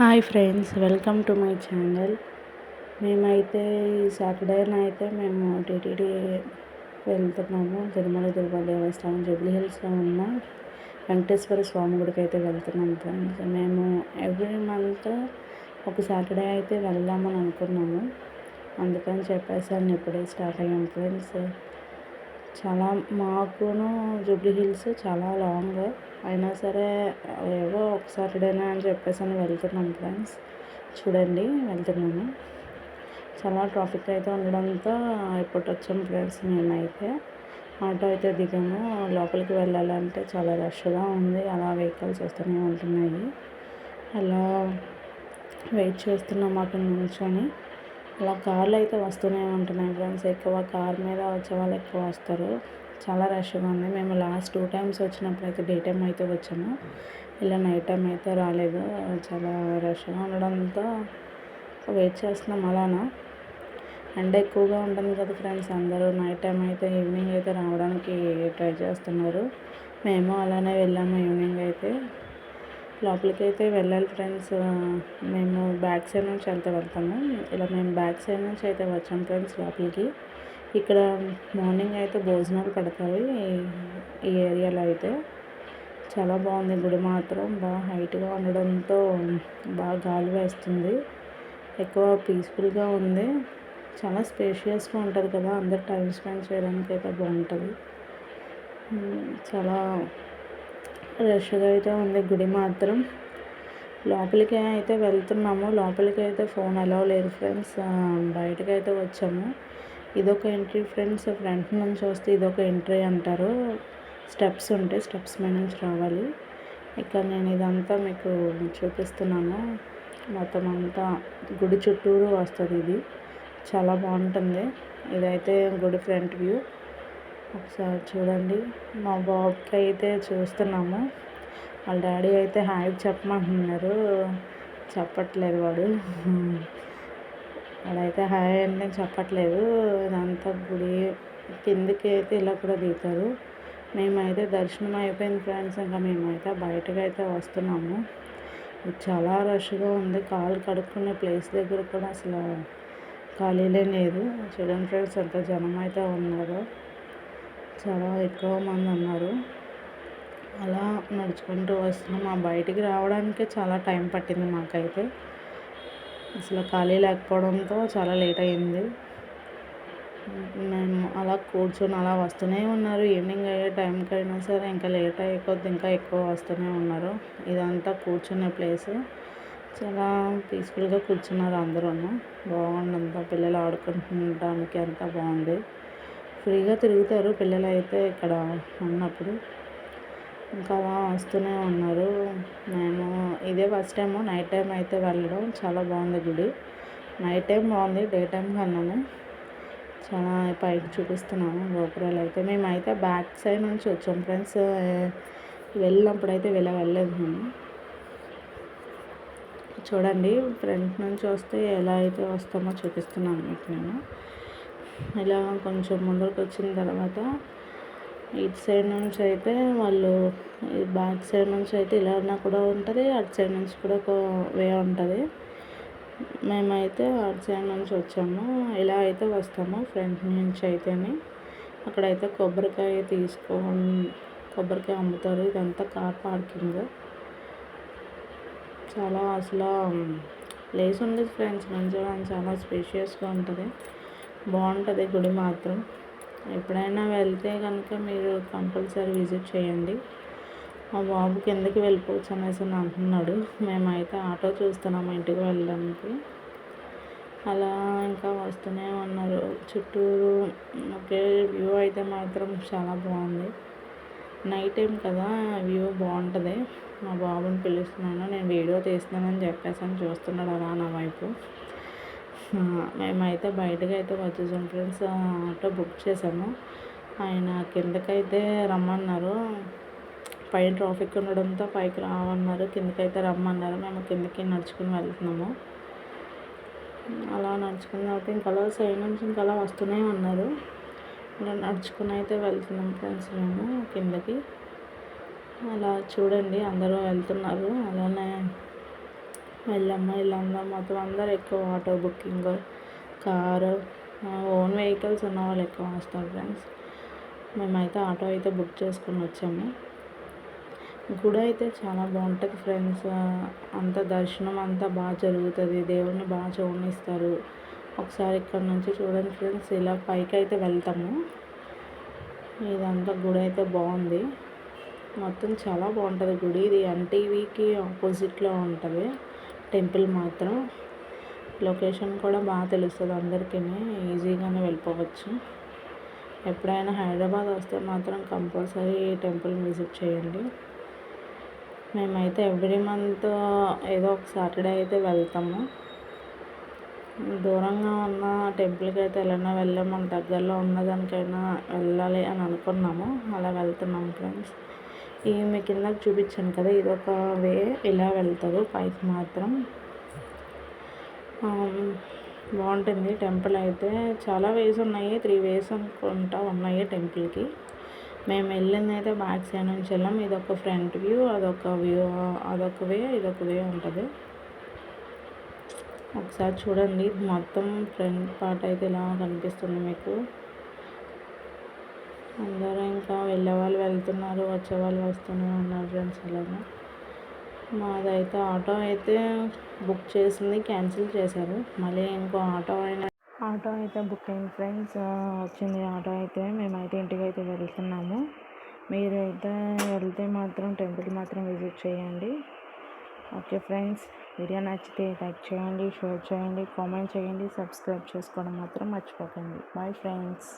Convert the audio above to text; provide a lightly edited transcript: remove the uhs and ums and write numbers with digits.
Hi friends, welcome to my channel. మేమైతే ఈ సాటర్డేన అయితే మేము టీటీడీ వెళ్తున్నాము. తిరుమల దేవస్థానం జూబ్లీ హిల్స్లో ఉన్న వెంకటేశ్వర స్వామి గుడికి అయితే వెళ్తున్నాము ఫ్రెండ్స్. మేము ఎవ్రీ మంత్ ఒక సాటర్డే అయితే వెళ్దామని అనుకున్నాము. అందుకని చెప్పేసి ఇప్పుడే స్టార్ట్ అయ్యాం ఫ్రెండ్స్. చాలా మాకును జూబ్లీ హిల్స్ చాలా లాంగ్ అయినా సరే ఏవో ఒక సాటర్డేనా అని చెప్పేసి వెళ్తున్నాం ఫ్రెండ్స్. చూడండి వెళ్తున్నాము. చాలా ట్రాఫిక్ అయితే ఉండడంతో ఇప్పుడు వచ్చాము ఫ్రెండ్స్. మేమైతే ఆటో అయితే దిగాము. లోపలికి వెళ్ళాలంటే చాలా రష్గా ఉంది. అలా వెహికల్స్ వస్తూనే ఉంటున్నాయి. అలా వెయిట్ చేస్తున్నాం అక్కడ నిల్చొని. అలా కార్లు అయితే వస్తూనే ఉంటున్నాయి ఫ్రెండ్స్. ఎక్కువ కార్ మీద వచ్చే వాళ్ళు ఎక్కువ వస్తారు. చాలా రష్గా ఉంది. మేము లాస్ట్ 2 times వచ్చినప్పుడు అయితే డే టైం అయితే వచ్చాము. ఇలా నైట్ టైం అయితే రాలేదు. చాలా రష్గా ఉండడంతో వెయిట్ చేస్తున్నాం. అలానా ఎండ ఎక్కువగా ఉంటుంది కదా ఫ్రెండ్స్. అందరూ నైట్ టైం అయితే ఈవినింగ్ అయితే రావడానికి ట్రై చేస్తున్నారు. మేము అలానే వెళ్ళాము. ఈవినింగ్ అయితే లోపలికి అయితే వెళ్ళాలి ఫ్రెండ్స్. మేము బ్యాక్ సైడ్ నుంచి వెళ్తాము. ఇలా మేము బ్యాక్ సైడ్ నుంచి అయితే వచ్చాము ఫ్రెండ్స్ లోపలికి. ఇక్కడ మార్నింగ్ అయితే భోజనాలు పడతాయి. ఈ ఏరియాలో అయితే చాలా బాగుంది. గుడి మాత్రం బాగా హైట్గా ఉండడంతో బాగా గాలి వేస్తుంది. ఎక్కువ పీస్ఫుల్గా ఉంది. చాలా స్పేషియస్గా ఉంటుంది కదా, అందరు టైం స్పెండ్ చేయడానికి అయితే బాగుంటుంది. చాలా రష్గా అయితే ఉంది గుడి మాత్రం. లోపలికి అయితే వెళ్తున్నాము. లోపలికి అయితే ఫోన్ అలౌ లేదు ఫ్రెండ్స్. బయటకు అయితే వచ్చాము. ఇదొక ఎంట్రీ ఫ్రెండ్స్. ఫ్రంట్ నుంచి వస్తే ఇదొక ఎంట్రీ అంటారు. స్టెప్స్ ఉంటాయి. స్టెప్స్ మీద నుంచి రావాలి. ఇక్కడ నేను ఇదంతా మీకు చూపిస్తున్నాను. మొత్తం అంతా గుడి చుట్టూరు వస్తుంది. ఇది చాలా బాగుంటుంది. ఇదైతే గుడి ఫ్రంట్ వ్యూ. ఒకసారి చూడండి. మా బాబుకి అయితే చూస్తున్నాము. వాళ్ళ డాడీ అయితే హాయ్ చెప్పమంటున్నారు. చెప్పట్లేదు వాడైతే హాయ్ అంటే చెప్పట్లేదు. ఇదంతా గుడి కిందికి అయితే ఇలా కూడా దిగుతారు. మేమైతే దర్శనం అయిపోయింది ఫ్రెండ్స్. ఇంకా మేమైతే బయటకు అయితే వస్తున్నాము. చాలా రష్గా ఉంది. కాలు కడుక్కునే ప్లేస్ దగ్గర కూడా అసలు ఖాళీలే లేదు. చూడండి ఫ్రెండ్స్, ఎంత జనం అయితే ఉన్నారు. చాలా ఎక్కువ మంది ఉన్నారు. అలా నడుచుకుంటూ వస్తున్నాం. ఆ బయటికి రావడానికే చాలా టైం పట్టింది మాకైతే. అసలు ఖాళీ లేకపోవడంతో చాలా లేట్ అయింది. మేము అలా కూర్చొని అలా వస్తూనే ఉన్నారు. ఈవినింగ్ అయ్యే టైంకి అయినా సరే ఇంకా లేట్ అయిపోద్ది, ఇంకా ఎక్కువ వస్తూనే ఉన్నారు. ఇదంతా కూర్చునే ప్లేస్. చాలా పీస్ఫుల్గా కూర్చున్నారు అందరూ. బాగుందంతా. పిల్లలు ఆడుకుంటుండడానికి అంతా బాగుంది. ఫ్రీగా తిరుగుతారు పిల్లలు అయితే ఇక్కడ ఉన్నప్పుడు. ఇంకా అలా వస్తూనే ఉన్నారు. మేము ఇదే ఫస్ట్ టైము నైట్ టైం అయితే వెళ్ళడం. చాలా బాగుంది గుడి. నైట్ టైం బాగుంది, డే టైం కన్నాను. చాలా పైకి చూపిస్తున్నాము గోపురాలు అయితే. మేమైతే బ్యాక్ సైడ్ నుంచి వచ్చాం ఫ్రెండ్స్. వెళ్ళినప్పుడు అయితే వెళ్ళలేదు మేము. చూడండి, ఫ్రంట్ నుంచి వస్తే ఎలా అయితే వస్తామో చూపిస్తున్నాను మీకు నేను. ఇలా కొంచెం ముందరకు వచ్చిన తర్వాత ఇటు సైడ్ నుంచి అయితే వాళ్ళు బ్యాక్ సైడ్ నుంచి అయితే ఇలా కూడా ఉంటుంది, అటు సైడ్ నుంచి కూడా ఒక వే ఉంటుంది. మేమైతే అటు సైడ్ నుంచి వచ్చాము. ఇలా అయితే వస్తాము ఫ్రంట్ నుంచి అయితేనే. అక్కడైతే కొబ్బరికాయ అమ్ముతారు. ఇదంతా కార్ పార్కింగ్. చాలా అసలు ప్లేస్ ఉండదు ఫ్రెండ్స్. మంచిగా చాలా స్పేషియస్గా ఉంటుంది. బాగుంటుంది గుడి మాత్రం. ఎప్పుడైనా వెళ్తే కనుక మీరు కంపల్సరీ విజిట్ చేయండి. మా బాబు కిందకి వెళ్ళిపోవచ్చు అనేసి అంటున్నాడు. మేమైతే ఆటో చూస్తున్నాము ఇంటికి వెళ్ళడానికి. అలా ఇంకా వస్తూనే ఉన్నారు. చుట్టూరు ఒకే వ్యూ అయితే మాత్రం చాలా బాగుంది. నైట్ టైం కదా వ్యూ బాగుంటుంది. మా బాబుని పిలుస్తున్నాను, నేను వీడియో తీస్తున్నానని చెప్పేసి చూస్తున్నాడు అలా నా వైపు. మేమైతే బయటకు అయితే వచ్చేసాం ఫ్రెండ్స్. ఆటో బుక్ చేసాము. ఆయన కిందకైతే రమ్మన్నారు. పైన ట్రాఫిక్ ఉండడంతో పైకి రావన్నారు. కిందకైతే రమ్మన్నారు. మేము కిందకి నడుచుకుని వెళ్తున్నాము. అలా నడుచుకుని అయితే ఇంకా అలా సైడ్ నుంచి ఇంకా అలా వస్తూనే ఉన్నారు. ఇలా నడుచుకుని అయితే వెళ్తున్నాం ఫ్రెండ్స్ మేము కిందకి. అలా చూడండి అందరూ వెళ్తున్నారు. అలానే వెళ్ళమ్మ వీళ్ళందరూ మొత్తం అందరూ ఎక్కువ auto booking, car, own vehicles ఉన్న వాళ్ళు ఎక్కువ వస్తారు ఫ్రెండ్స్. మేమైతే ఆటో అయితే బుక్ చేసుకుని వచ్చాము. గుడి అయితే చాలా బాగుంటుంది ఫ్రెండ్స్. అంత దర్శనం అంతా బాగా జరుగుతుంది, దేవుడిని బాగా చూడనిస్తారు. ఒకసారి ఇక్కడ నుంచి చూడండి ఫ్రెండ్స్, ఇలా పైకి అయితే వెళ్తాము. ఇదంతా గుడి అయితే బాగుంది, మొత్తం చాలా బాగుంటుంది గుడి. ఇది ఎన్టీవీకి ఆపోజిట్లో ఉంటుంది టెంపుల్ మాత్రం. లొకేషన్ కూడా బాగా తెలుస్తుంది అందరికీ, ఈజీగానే వెళ్ళిపోవచ్చు. ఎప్పుడైనా హైదరాబాద్ వస్తే మాత్రం కంపల్సరీ టెంపుల్ విజిట్ చేయండి. మేమైతే ఎవ్రీ మంత్ ఏదో ఒక సాటర్డే అయితే వెళ్తాము. దూరంగా ఉన్న టెంపుల్కి అయితే వెళ్ళాం, మన దగ్గరలో ఉన్నదానికైనా వెళ్ళాలి అని అనుకున్నాము, అలా వెళ్తున్నాము ఫ్రెండ్స్. ఇవి మీ కిందకి చూపించాను కదా, ఇది ఒక వే ఇలా వెళ్తుంది పైకి మాత్రం. బాగుంటుంది టెంపుల్ అయితే. చాలా వేస్ ఉన్నాయి, 3 వేస్ అనుకుంటా ఉన్నాయి టెంపుల్కి. మేము వెళ్ళింది అయితే బ్యాక్ సైడ్ నుంచి వెళ్ళాం. ఇదొక ఫ్రంట్ వ్యూ, అదొక వ్యూ, అదొక వే, ఇదొక వే ఉంటుంది. ఒకసారి చూడండి, మొత్తం ఫ్రంట్ పార్ట్ అయితే ఇలా కనిపిస్తుంది మీకు. అందరూ ఇంకా వెళ్ళేవాళ్ళు వెళ్తున్నారు, వచ్చేవాళ్ళు వస్తూనే ఉన్నారు ఫ్రెండ్స్. అలాగా మాదైతే ఆటో అయితే బుక్ చేసింది క్యాన్సిల్ చేశారు, మళ్ళీ ఇంకో ఆటో అయితే బుక్ అయింది ఫ్రెండ్స్. వచ్చింది ఆటో అయితే. మేమైతే ఇంటికి అయితే వెళ్తున్నాము. మీరు అయితే వెళ్తే మాత్రం టెంపుల్ మాత్రం విజిట్ చేయండి. ఓకే ఫ్రెండ్స్, వీడియో నచ్చితే లైక్ చేయండి, షేర్ చేయండి, కామెంట్ చేయండి, సబ్స్క్రైబ్ చేసుకోవడం మాత్రం మర్చిపోకండి. Bye friends.